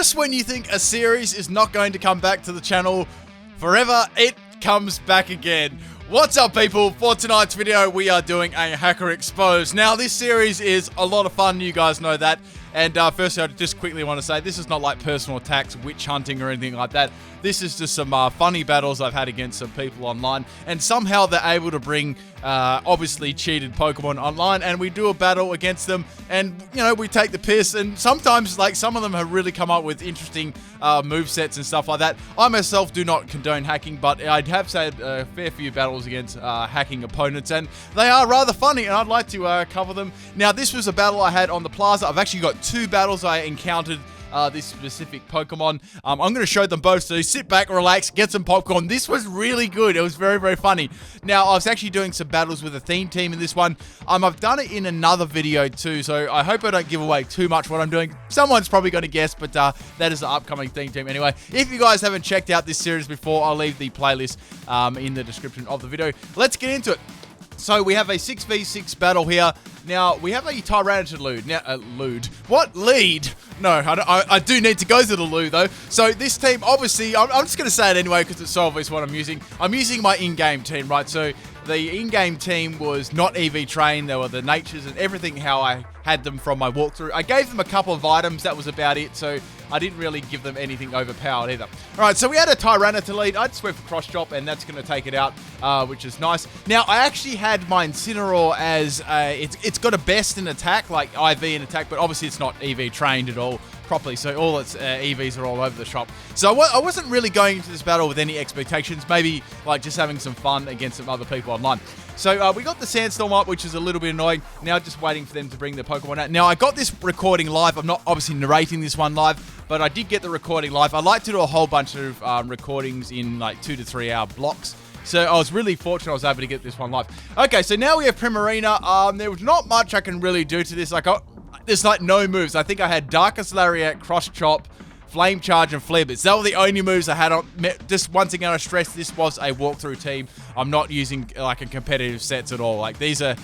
Just when you think a series is not going to come back to the channel forever, it comes back again. What's up, people? For tonight's video, we are doing a Hacker Exposed. Now, this series is a lot of fun, you guys know that. And firstly, I just quickly want to say, this is not like personal attacks, witch hunting, or anything like that. This is just some funny battles I've had against some people online. And somehow they're able to bring, obviously, cheated Pokemon online. And we do a battle against them. And, you know, we take the piss. And sometimes, like, some of them have really come up with interesting movesets and stuff like that. I myself do not condone hacking, but I have had a fair few battles against hacking opponents. And they are rather funny, and I'd like to cover them. Now, this was a battle I had on the plaza. I've actually got 2 battles I encountered this specific Pokemon. I'm going to show them both, so sit back, relax, get some popcorn. This was really good. It was very, very funny. Now, I was actually doing some battles with a theme team in this one. I've done it in another video too, so I hope I don't give away too much what I'm doing. Someone's probably going to guess, but that is the upcoming theme team anyway. If you guys haven't checked out this series before, I'll leave the playlist in the description of the video. Let's get into it. So we have a 6v6 battle here. Now, we have a Tyranitar lead. No, I do need to go to the loo, though. So this team, obviously, I'm just going to say it anyway because it's so obvious what I'm using. I'm using my in-game team, right? So the in-game team was not EV trained. They were the natures and everything how I had them from my walkthrough. I gave them a couple of items. That was about it. So I didn't really give them anything overpowered either. All right, so we had a Tyranitar lead. I just went for cross chop, and that's going to take it out, which is nice. Now, I actually had my Incineroar as it's got a best in attack, like IV in attack, but obviously it's not EV trained at all properly, so all its EVs are all over the shop. So I wasn't really going into this battle with any expectations, maybe like just having some fun against some other people online. So we got the Sandstorm up, which is a little bit annoying. Now just waiting for them to bring the Pokemon out. Now I got this recording live. I'm not obviously narrating this one live, but I did get the recording live. I like to do a whole bunch of recordings in like 2 to 3 hour blocks. So I was really fortunate I was able to get this one live. Okay, so now we have Primarina. There was not much I can really do to this. There's like no moves. I think I had Darkest Lariat, Cross Chop, Flame Charge, and Flare Blitz. That were the only moves I had on. Just once again, I stress this was a walkthrough team. I'm not using like a competitive sets at all. Like these are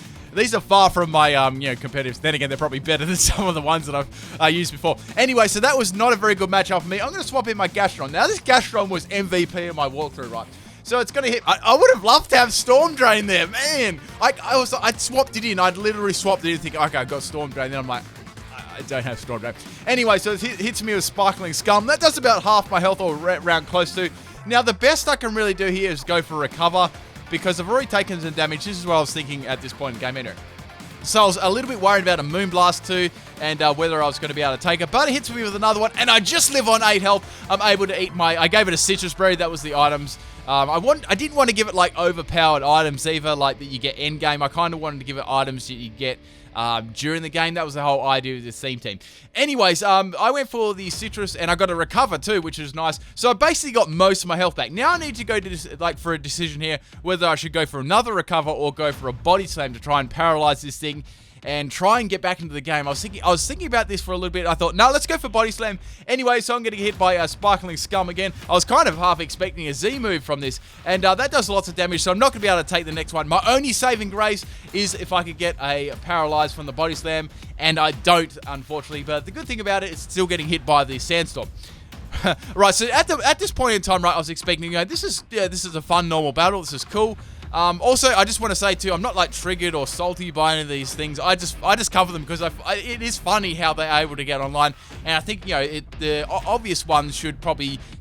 far from my competitive. Then again, they're probably better than some of the ones that I've used before. Anyway, so that was not a very good matchup for me. I'm going to swap in my Gastron. Now this Gastron was MVP in my walkthrough, right? So it's going to hit. I would have loved to have Storm Drain there, man. I swapped it in. I'd literally swapped it in thinking, okay, I've got Storm Drain. Then I'm like, I don't have Storm Drain. Anyway, so it hits me with Sparkling Scum. That does about half my health or around close to. Now, the best I can really do here is go for Recover because I've already taken some damage. This is what I was thinking at this point in the game anyway. So I was a little bit worried about a Moonblast too and whether I was going to be able to take it. But it hits me with another one and I just live on 8 health. I'm able to eat I gave it a Citrus Berry. That was the items. I didn't want to give it like overpowered items either, like that you get end game. I kind of wanted to give it items that you get during the game. That was the whole idea of this theme team. Anyways, I went for the Citrus and I got a Recover too, which is nice. So I basically got most of my health back. Now I need to go to for a decision here whether I should go for another Recover or go for a Body Slam to try and paralyze this thing and try and get back into the game. I was thinking about this for a little bit. I thought, no, let's go for Body Slam. Anyway, so I'm going to get hit by a Sparkling Scum again. I was kind of half expecting a Z move from this, and that does lots of damage, so I'm not going to be able to take the next one. My only saving grace is if I could get a Paralyze from the Body Slam, and I don't, unfortunately, but the good thing about it is still getting hit by the Sandstorm. Right, so at this point in time, right, I was expecting, this is a fun, normal battle. This is cool. Also, I just want to say too, I'm not like triggered or salty by any of these things. I just cover them because it is funny how they're able to get online, and I think the obvious ones should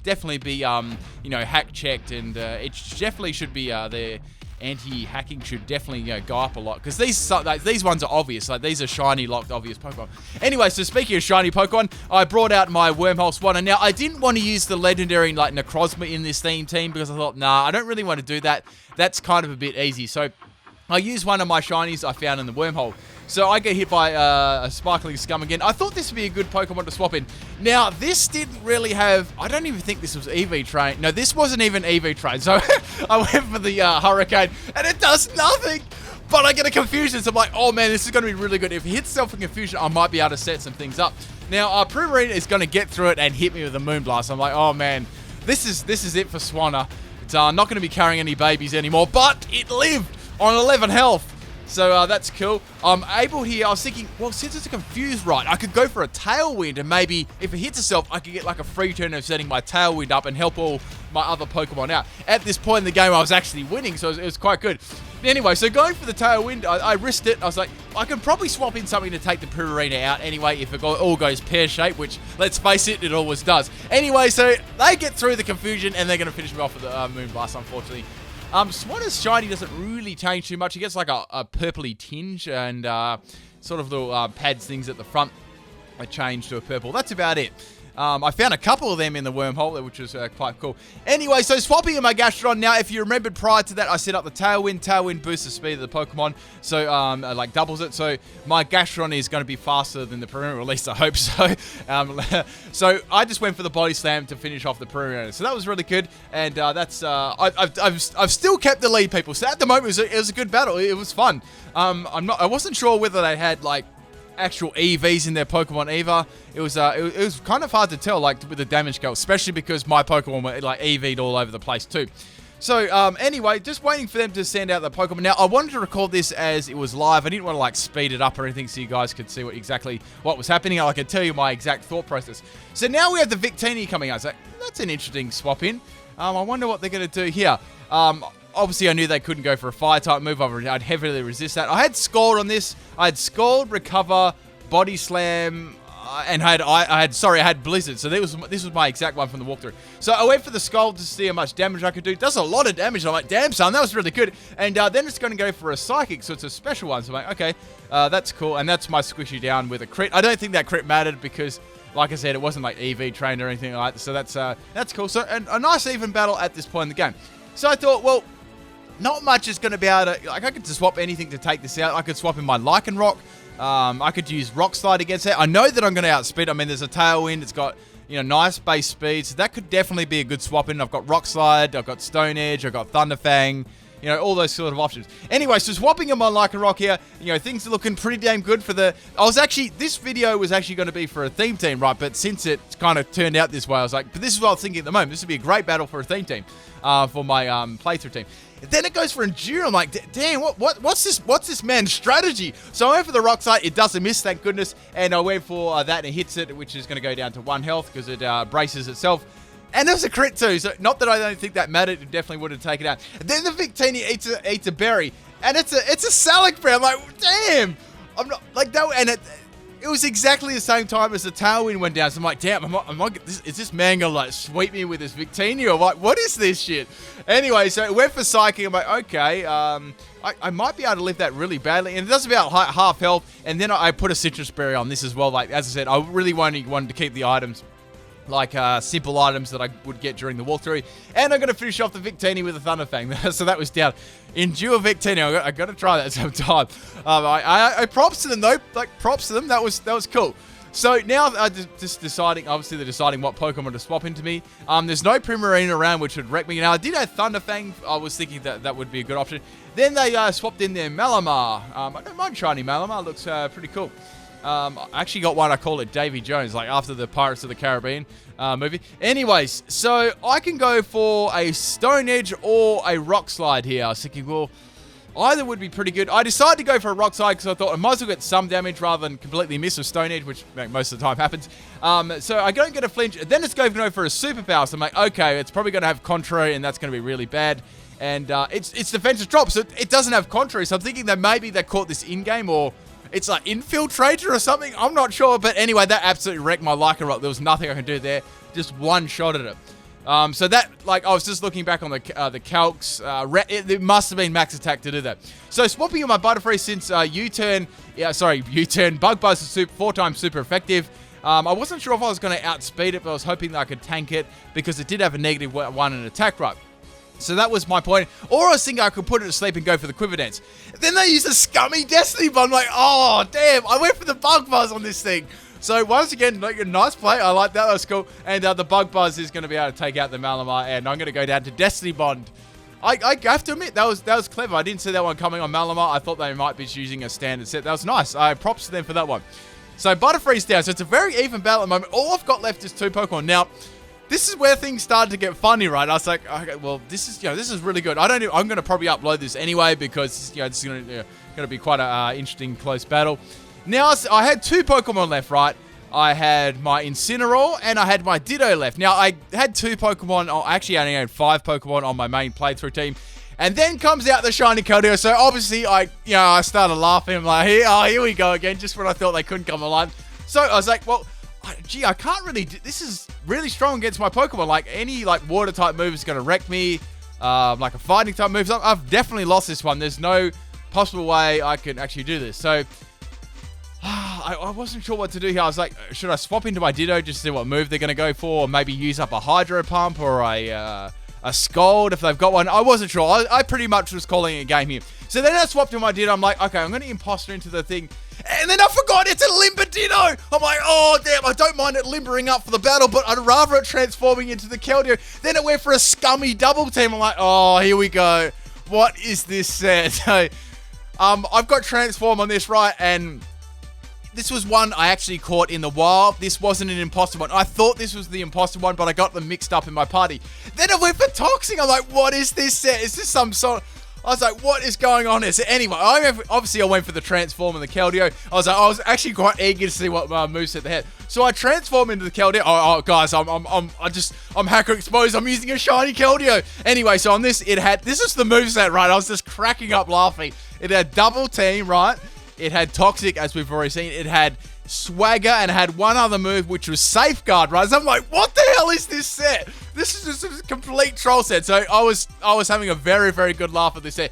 definitely be hack checked, and it definitely should be the anti-hacking should definitely go up a lot because these ones are obvious. Like these are shiny locked obvious Pokemon. Anyway, so speaking of shiny Pokemon, I brought out my Wormhole Swanna. Now I didn't want to use the legendary like Necrozma in this theme team because I thought, nah, I don't really want to do that. That's kind of a bit easy. So I used one of my shinies I found in the Wormhole. So I get hit by a Sparkling Scum again. I thought this would be a good Pokemon to swap in. Now, this didn't really have... I don't even think this was EV Train. No, this wasn't even EV Train. So I went for the Hurricane, and it does nothing. But I get a Confusion, so I'm like, oh man, this is going to be really good. If it hits Self and Confusion, I might be able to set some things up. Now, Primarina is going to get through it and hit me with a Moonblast. I'm like, oh man, this is it for Swanna. It's not going to be carrying any babies anymore, but it lived on 11 health. So that's cool. I'm able here, I was thinking, well, since it's a confused right, I could go for a Tailwind, and maybe if it hits itself, I could get like a free turn of setting my Tailwind up and help all my other Pokemon out. At this point in the game, I was actually winning, so it was quite good. Anyway, so going for the Tailwind, I risked it. I was like, I can probably swap in something to take the Primarina out anyway if it all goes pear-shaped, which, let's face it, it always does. Anyway, so they get through the confusion, and they're going to finish me off with the Moonblast, unfortunately. Swanna's shiny doesn't really change too much. He gets like a purpley tinge and sort of little pads things at the front. I changed to a purple. That's about it. I found a couple of them in the wormhole, which was quite cool. Anyway, so swapping in my Gastrodon. Now, if you remembered prior to that, I set up the Tailwind. Tailwind boosts the speed of the Pokemon, so like doubles it. So my Gastrodon is going to be faster than the Primarina, or at least I hope so. So I just went for the Body Slam to finish off the Primarina. So that was really good, and that's I've still kept the lead, people. So at the moment, it was a good battle. It was fun. I wasn't sure whether they had like actual EVs in their Pokemon Eva. It was kind of hard to tell, like, with the damage scale, especially because my Pokemon were like EV'd all over the place too. So anyway, just waiting for them to send out the Pokemon. Now, I wanted to record this as it was live. I didn't want to like speed it up or anything so you guys could see exactly what was happening. I could tell you my exact thought process. So now we have the Victini coming out. So that's an interesting swap in. I wonder what they're going to do here. Obviously, I knew they couldn't go for a Fire-type move. I'd heavily resist that. I had Scald on this. I had Scald, Recover, Body Slam, and I had Blizzard. So this was my exact one from the walkthrough. So I went for the Scald to see how much damage I could do. It does a lot of damage. I'm like, damn, son, that was really good. And then it's going to go for a Psychic, so it's a special one. So I'm like, okay, that's cool. And that's my Squishy down with a crit. I don't think that crit mattered because, like I said, it wasn't like EV trained or anything like that. So that's cool. So a nice even battle at this point in the game. So I thought, well, not much is going to be able to, like, I could just swap anything to take this out. I could swap in my Lycanroc. I could use Rock Slide against it. I know that I'm going to outspeed. I mean, there's a Tailwind. It's got, you know, nice base speed. So that could definitely be a good swap in. I've got Rock Slide. I've got Stone Edge. I've got Thunderfang. You know, all those sort of options. Anyway, so swapping in my Lycanroc here, you know, things are looking pretty damn good for the... This video was actually going to be for a theme team, right? But since it's kind of turned out this way, I was like, but this is what I was thinking at the moment. This would be a great battle for a theme team, for my playthrough team. Then it goes for Endure. I'm like, damn, what's this man's strategy? So I went for the Rock Slide. It doesn't miss, thank goodness. And I went for that and it hits it, which is going to go down to 1 health because it braces itself. And there's a crit too, so not that I don't think that mattered, it definitely would have taken it out. And then the Victini eats a berry, and it's a Salac berry. I'm like, damn! I'm not like that, and it was exactly the same time as the Tailwind went down. So I'm like, damn, is this man gonna like sweep me with this Victini, or like, what is this shit? Anyway, so it went for Psychic. I'm like, okay, I might be able to live that really badly, and it does about half health. And then I put a Citrus Berry on this as well. Like as I said, I really wanted to keep the items. Like simple items that I would get during the walkthrough. And I'm going to finish off the Victini with a Thunderfang. So that was down. Endure Victini. I got to try that sometime. I props to them though. Like props to them. That was cool. So now just deciding, obviously they're deciding what Pokemon to swap into me. There's no Primarina around, which would wreck me. Now I did have Thunderfang. I was thinking that would be a good option. Then they swapped in their Malamar. I don't mind shiny Malamar. It looks pretty cool. I actually got one, I call it Davy Jones, like after the Pirates of the Caribbean movie. Anyways, so I can go for a Stone Edge or a Rock Slide here. I was thinking, well, either would be pretty good. I decided to go for a Rock Slide because I thought I might as well get some damage rather than completely miss a Stone Edge, which most of the time happens. So I don't get a flinch. Then it's going to go for a Superpower. So I'm like, okay, it's probably going to have Contrary, and that's going to be really bad. And it's defensive drop, so it doesn't have Contrary. So I'm thinking that maybe they caught this in-game, or it's like Infiltrator or something. I'm not sure. But anyway, that absolutely wrecked my Lycanroc. There was nothing I could do there. Just one shot at it. So that, like, I was just looking back on the calcs. It must have been max attack to do that. So swapping in my Butterfree since U-turn. Bug Buzz is 4 times super effective. I wasn't sure if I was going to outspeed it, but I was hoping that I could tank it because it did have a -1 in attack rate. So that was my point. Or I was thinking I could put it to sleep and go for the Quiver Dance. Then they used a scummy Destiny Bond. I'm like, oh, damn. I went for the Bug Buzz on this thing. So once again, like a nice play. I like that. That's cool. And the Bug Buzz is going to be able to take out the Malamar. And I'm going to go down to Destiny Bond. I have to admit, that was clever. I didn't see that one coming on Malamar. I thought they might be using a standard set. That was nice. Props to them for that one. So Butterfree's down. So it's a very even battle at the moment. All I've got left is 2 Pokemon. Now, this is where things started to get funny, right? I was like, okay, well, this is really good. I'm going to probably upload this anyway because, this is going to be quite a interesting close battle. Now, I had 2 Pokemon left, right? I had my Incineroar and I had my Ditto left. Now, I had 2 Pokemon. I actually only had 5 Pokemon on my main playthrough team. And then comes out the shiny Keldeo. So, obviously, I started laughing. I'm like, here we go again. Just when I thought they couldn't come alive. So, I was like, well, gee, I can't really this is really strong against my Pokemon. Like, any, water type move is going to wreck me. Like a fighting type move. I've definitely lost this one. There's no possible way I could actually do this. So, I wasn't sure what to do here. I was like, should I swap into my Ditto just to see what move they're going to go for? Or maybe use up a Hydro Pump or a Scald if they've got one. I wasn't sure. I pretty much was calling it a game here. So then I swapped to my Ditto. I'm like, okay, I'm going to Imposter into the thing. And then I forgot it's a Limber Ditto. I'm like, oh, damn, I don't mind it limbering up for the battle, but I'd rather it transforming into the Keldeo. Then it went for a scummy double team. I'm like, oh, here we go. What is this set? So, I've got Transform on this, right? And this was one I actually caught in the wild. This wasn't an imposter one. I thought this was the imposter one, but I got them mixed up in my party. Then I went for Toxic. I'm like, what is this set? Is this some sort of... I was like, what is going on here? So anyway, obviously I went for the Transform and the Keldeo. I was actually quite eager to see what moveset they had. So I transform into the Keldeo. Oh guys, I'm hacker exposed. I'm using a shiny Keldeo. Anyway, so on this, this is the moveset, right? I was just cracking up laughing. It had Double Team, right? It had Toxic, as we've already seen. It had Swagger, and it had one other move, which was Safeguard, right? So I'm like, what the hell is this set? This is just a complete troll set. So I was having a very, very good laugh at this set.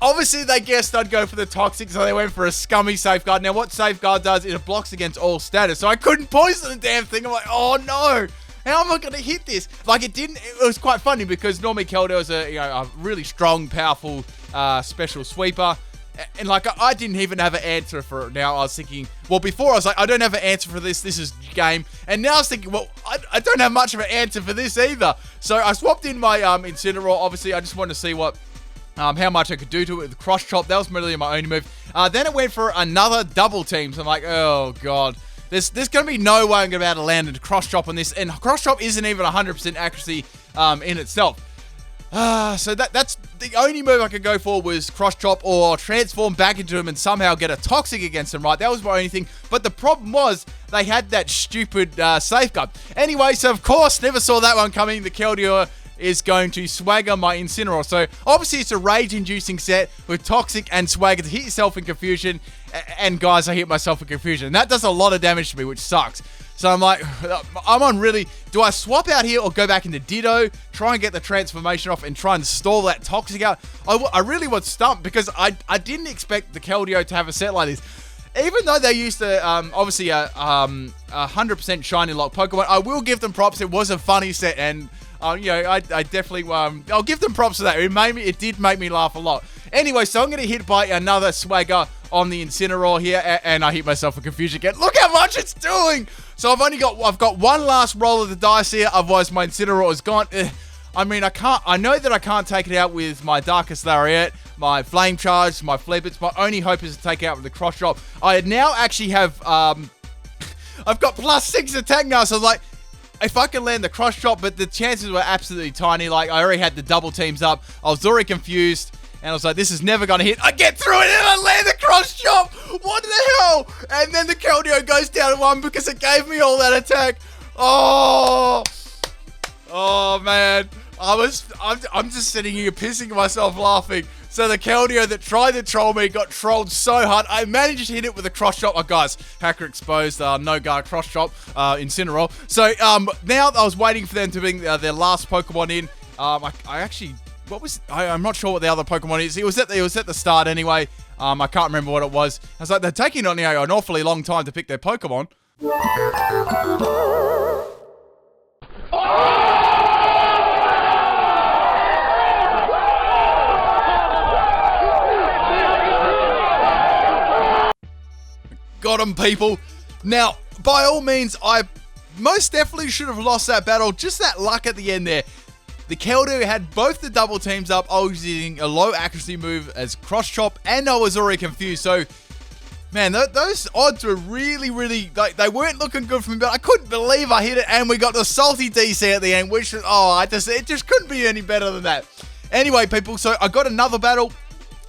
Obviously, they guessed I'd go for the Toxic, so they went for a scummy Safeguard. Now, what Safeguard does is it blocks against all status. So I couldn't poison the damn thing. I'm like, oh no. How am I going to hit this? It was quite funny because normally Keldeo is a really strong, powerful special sweeper. And I didn't even have an answer for it. Now I was thinking, well, before I was like, I don't have an answer for this. This is game. And now I was thinking, well, I don't have much of an answer for this either. So I swapped in my Incineroar. Obviously, I just wanted to see how much I could do to it with Cross Chop. That was really my only move. Then it went for another double team. So I'm like, oh god, there's going to be no way I'm going to be able to land into Cross Chop on this. And Cross Chop isn't even 100% accuracy in itself. So that's the only move I could go for was Cross Chop or transform back into him and somehow get a Toxic against him, right? That was my only thing. But the problem was they had that stupid Safeguard. Anyway, so of course, never saw that one coming. The Keldeo is going to Swagger my Incineroar. So obviously it's a rage-inducing set with Toxic and Swagger to hit yourself in confusion. And guys, I hit myself in confusion. And that does a lot of damage to me, which sucks. So I'm like, I'm on really, do I swap out here or go back into Ditto, try and get the transformation off and try and stall that Toxic out? I really was stumped because I didn't expect the Keldeo to have a set like this. Even though they used obviously a 100% shiny lock Pokemon, I will give them props. It was a funny set and I definitely, I'll give them props for that. It did make me laugh a lot. Anyway, so I'm going to hit by another Swagger on the Incineroar here, and I hit myself in confusion again. Look how much it's doing! So I've got one last roll of the dice here, otherwise my Incineroar is gone. I mean, I know that I can't take it out with my Darkest Lariat, my Flame Charge, my Flippets. My only hope is to take it out with the Cross Chop. I now actually have, I've got +6 attack now, so like, if I can land the Cross Chop, but the chances were absolutely tiny. Like, I already had the double teams up. I was already confused. And I was like, this is never going to hit. I get through it and I land the Cross Chop. What the hell? And then the Keldeo goes down to 1 because it gave me all that attack. Oh man. I'm just sitting here pissing myself laughing. So the Keldeo that tried to troll me got trolled so hard. I managed to hit it with a Cross Chop. Oh, guys, hacker exposed. No guard Cross Chop. Incineroar. So now I was waiting for them to bring their last Pokemon in. I actually... I'm not sure what the other Pokemon is. It was at the start anyway. I can't remember what it was. I was like, they're taking on an awfully long time to pick their Pokemon. Got him, people. Now, by all means, I most definitely should have lost that battle. Just that luck at the end there. The Keldeo had both the double teams up. I was using a low accuracy move as Cross Chop, and I was already confused. So, Man, those odds were really, like, they weren't looking good for me, but I couldn't believe I hit it, and we got the salty DC at the end, which was, it just couldn't be any better than that. Anyway, people, so I got another battle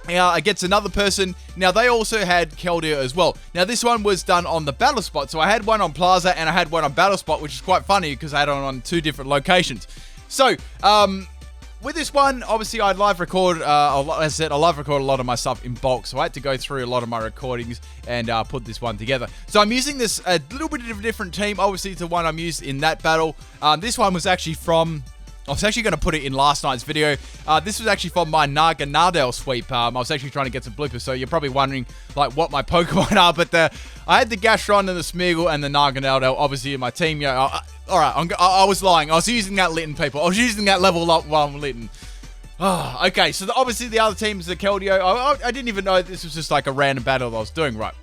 against another person. Now, they also had Keldeo as well. Now, this one was done on the battle spot, so I had one on Plaza, and I had one on battle spot, which is quite funny, because I had it on 2 different locations. So, with this one, obviously, I live record, as I said, I live record a lot of my stuff in bulk, so I had to go through a lot of my recordings and put this one together. So I'm using this a little bit of a different team, obviously, to the one I'm used in that battle. This one was actually from... I was actually going to put it in last night's video. This was actually from my Naganadel sweep. I was actually trying to get some bloopers, so you're probably wondering like what my Pokemon are. But I had the Gastron and the Smeargle and the Naganadel obviously in my team. Alright, I was lying. I was using that Litten, people. I was using that level up 1 Litten. Okay, so obviously the other team is the Keldeo. I didn't even know this was just like a random battle that I was doing, right?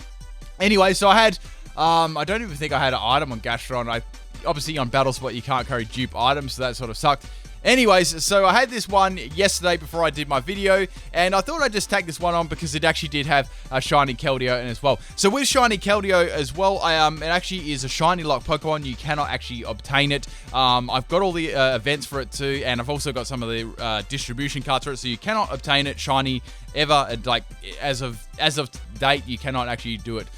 Anyway, so I had... I don't even think I had an item on Gastron. Obviously, on Battle Spot, you can't carry dupe items, so that sort of sucked. Anyways, so I had this one yesterday before I did my video, and I thought I'd just tag this one on because it actually did have a shiny Keldeo in as well. So with shiny Keldeo as well, it actually is a shiny lock Pokemon. You cannot actually obtain it. I've got all the events for it too, and I've also got some of the distribution cards for it, so you cannot obtain it shiny ever. Like as of date, you cannot actually do it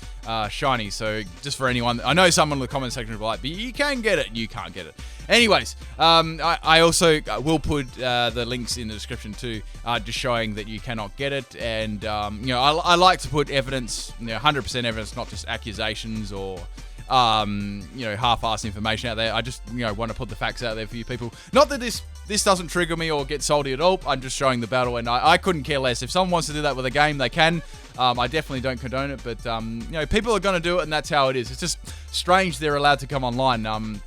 shiny. So just for anyone, I know someone in the comment section will be like, but you can get it, you can't get it. Anyways, I also will put the links in the description too, just showing that you cannot get it. And I like to put evidence, 100% evidence, not just accusations or half-assed information out there. I just want to put the facts out there for you people. Not that this doesn't trigger me or get salty at all. I'm just showing the battle, and I couldn't care less. If someone wants to do that with a game, they can. I definitely don't condone it, but people are going to do it, and that's how it is. It's just strange they're allowed to come online.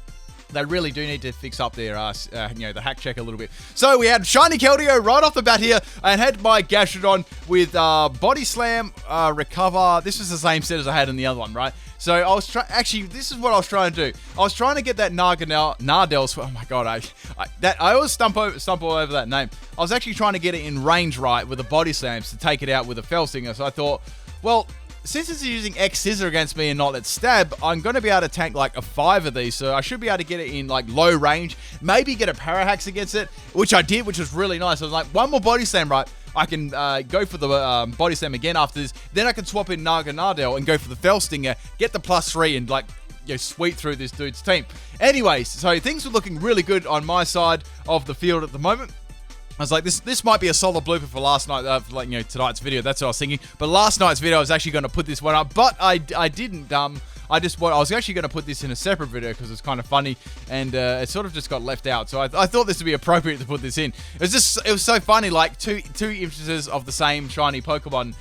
They really do need to fix up their, the hack check a little bit. So we had shiny Keldeo right off the bat here, and had my Gastrodon with Body Slam, Recover. This was the same set as I had in the other one, right? So I was actually, this is what I was trying to do. I was trying to get that Nardell's. Oh my god, I always stump all over that name. I was actually trying to get it in range right with the Body Slams to take it out with a Fell Stinger. So I thought, well, since it's using X Scissor against me and not that Stab, I'm going to be able to tank like a 5 of these, so I should be able to get it in like low range, maybe get a Parahax against it, which I did, which was really nice. I was like, one more Body Slam, right? I can go for the Body Slam again after this, then I can swap in Naganadel and go for the Fell Stinger, get the +3 and like, sweep through this dude's team. Anyways, so things were looking really good on my side of the field at the moment. I was like, this might be a solid blooper for last night, tonight's video. That's what I was thinking. But last night's video, I was actually going to put this one up, but I didn't. I was actually going to put this in a separate video because it's kind of funny, and it sort of just got left out. So I thought this would be appropriate to put this in. It was so funny, like two instances of the same shiny Pokemon.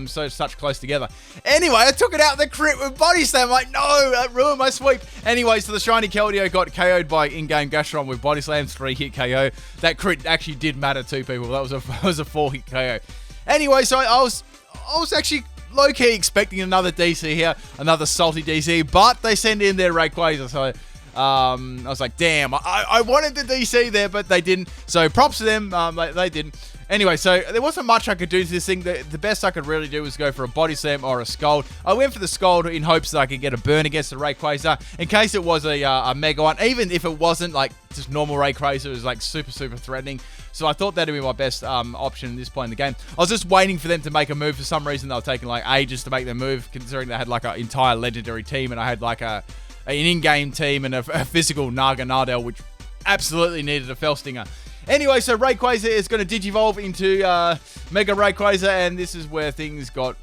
So such close together. Anyway, I took it out the crit with Body Slam. I'm like, no, that ruined my sweep. Anyway, so the shiny Keldeo got KO'd by in-game Gastron with Body Slams, 3-hit KO. That crit actually did matter too, people. That was a 4-hit KO. Anyway, so I was actually low-key expecting another DC here, another salty DC, but they send in their Rayquaza, so I was like, damn, I wanted the DC there, but they didn't. So props to them, they didn't. Anyway, so there wasn't much I could do to this thing. The best I could really do was go for a Body Slam or a Scald. I went for the Scald in hopes that I could get a burn against the Rayquaza in case it was a Mega one. Even if it wasn't like just normal Rayquaza, it was like super threatening. So I thought that'd be my best option at this point in the game. I was just waiting for them to make a move. For some reason, they were taking like ages to make their move, considering they had like an entire legendary team, and I had like an in-game team and a physical Naganadel, which absolutely needed a Fell Stinger. Anyway, so Rayquaza is going to Digivolve into Mega Rayquaza, and this is where things got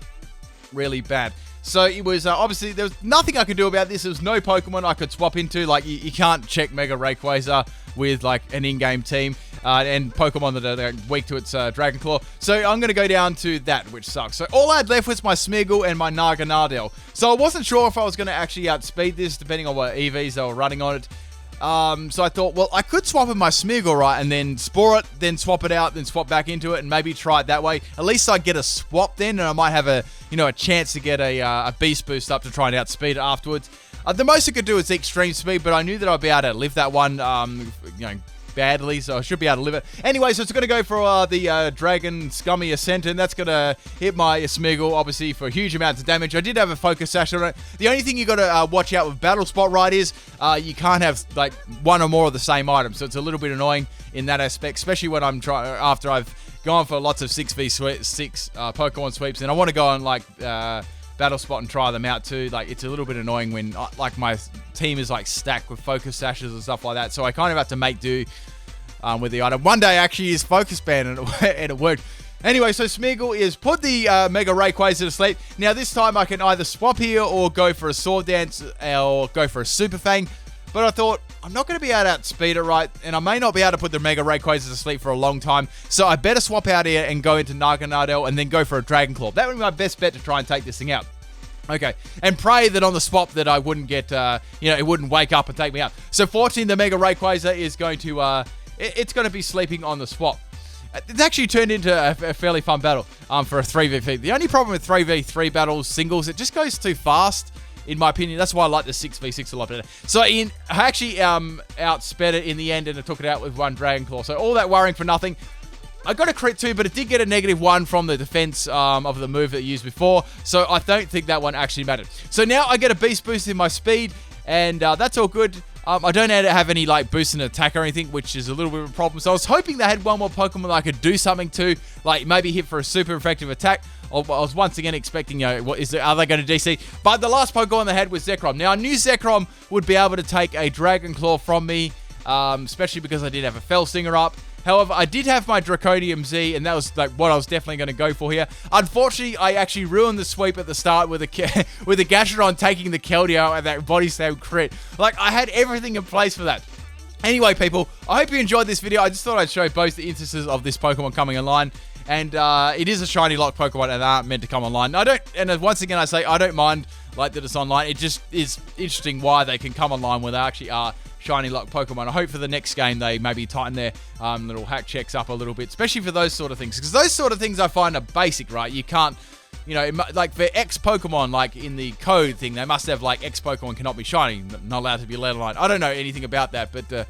really bad. So it was, obviously, there was nothing I could do about this. There was no Pokemon I could swap into. Like, you can't check Mega Rayquaza with, like, an in-game team. And Pokemon that are weak to its Dragon Claw. So I'm going to go down to that, which sucks. So all I had left was my Smeargle and my Naganadel. So I wasn't sure if I was going to actually outspeed this, depending on what EVs they were running on it. So I thought, well, I could swap in my Smeargle, right, and then Spore it, then swap it out, then swap back into it, and maybe try it that way. At least I'd get a swap then, and I might have a chance to get a Beast Boost up to try and outspeed it afterwards. The most I could do is Extreme Speed, but I knew that I'd be able to live that one, badly, so I should be able to live it. Anyway, so it's going to go for the Dragon Scummy Ascent, and that's going to hit my Smeagol, obviously, for huge amounts of damage. I did have a Focus Sash on it. The only thing you got to watch out with Battle Spot Ride is you can't have like one or more of the same item, so it's a little bit annoying in that aspect, especially when I'm after I've gone for lots of 6v6 Pokemon sweeps, and I want to go on like Battle Spot and try them out too. Like, it's a little bit annoying when like my team is like stacked with Focus Sashes and stuff like that, so I kind of have to make do with the item. One day I actually used Focus Band and it worked. Anyway, so Smeagol is put the Mega Rayquaza to sleep. Now this time I can either swap here or go for a Sword Dance or go for a Super Fang. But I thought, I'm not going to be able to outspeed it, right? And I may not be able to put the Mega Rayquaza to sleep for a long time. So I better swap out here and go into Narganadel and then go for a Dragon Claw. That would be my best bet to try and take this thing out. Okay, and pray that on the swap that I wouldn't get, it wouldn't wake up and take me out. So fortunately, the Mega Rayquaza is going to, it's going to be sleeping on the swap. It's actually turned into a fairly fun battle for a 3v3. The only problem with 3v3 battles, singles, it just goes too fast. In my opinion, that's why I like the 6v6 a lot better. So I actually outsped it in the end, and I took it out with one Dragon Claw. So all that worrying for nothing. I got a crit too, but it did get a -1 from the defense of the move that I used before. So I don't think that one actually mattered. So now I get a beast boost in my speed, and that's all good. I don't have any like boost in attack or anything, which is a little bit of a problem. So I was hoping they had one more Pokemon that I could do something to, like maybe hit for a super effective attack. I was once again expecting, are they going to DC? But the last Pokemon they had was Zekrom. Now I knew Zekrom would be able to take a Dragon Claw from me, especially because I did have a Fell Stinger up. However, I did have my Draconium Z, and that was like what I was definitely going to go for here. Unfortunately, I actually ruined the sweep at the start with a Gastrodon taking the Keldeo and that Body Slam crit. Like, I had everything in place for that. Anyway, people, I hope you enjoyed this video. I just thought I'd show both the instances of this Pokemon coming online. And it is a shiny lock Pokemon, and they aren't meant to come online. Once again, I say I don't mind like that it's online. It just is interesting why they can come online when they actually are shiny lock Pokemon. I hope for the next game they maybe tighten their little hack checks up a little bit, especially for those sort of things. Because those sort of things I find are basic, right? You can't, like for X Pokemon, like in the code thing, they must have like X Pokemon cannot be shiny, not allowed to be let online. I don't know anything about that, but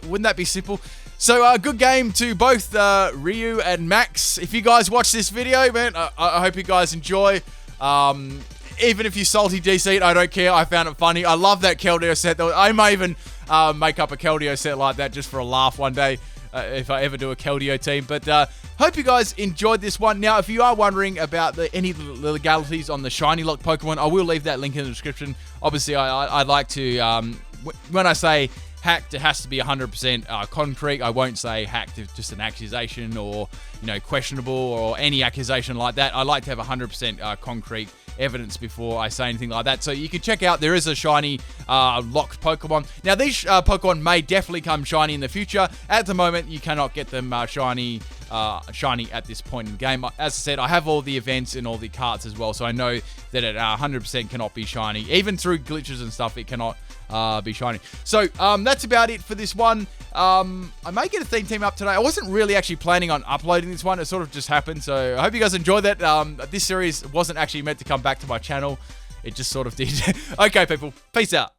wouldn't that be simple? So, good game to both Ryu and Max. If you guys watch this video, man, I hope you guys enjoy. Even if you salty DC'd, I don't care. I found it funny. I love that Keldeo set. I may even make up a Keldeo set like that just for a laugh one day if I ever do a Keldeo team. But hope you guys enjoyed this one. Now, if you are wondering about any legalities on the shiny lock Pokemon, I will leave that link in the description. Obviously, I'd like to, when I say hacked, it has to be 100% concrete. I won't say hacked if just an accusation or, questionable or any accusation like that. I like to have 100% concrete evidence before I say anything like that. So you can check out, there is a shiny locked Pokemon. Now, these Pokemon may definitely come shiny in the future. At the moment, you cannot get them shiny at this point in the game. As I said, I have all the events and all the carts as well, so I know that it 100% cannot be shiny. Even through glitches and stuff, it cannot be shiny. So that's about it for this one. I may get a theme team up today. I wasn't really actually planning on uploading this one. It sort of just happened. So I hope you guys enjoyed that. This series wasn't actually meant to come back to my channel. It just sort of did. Okay, people. Peace out.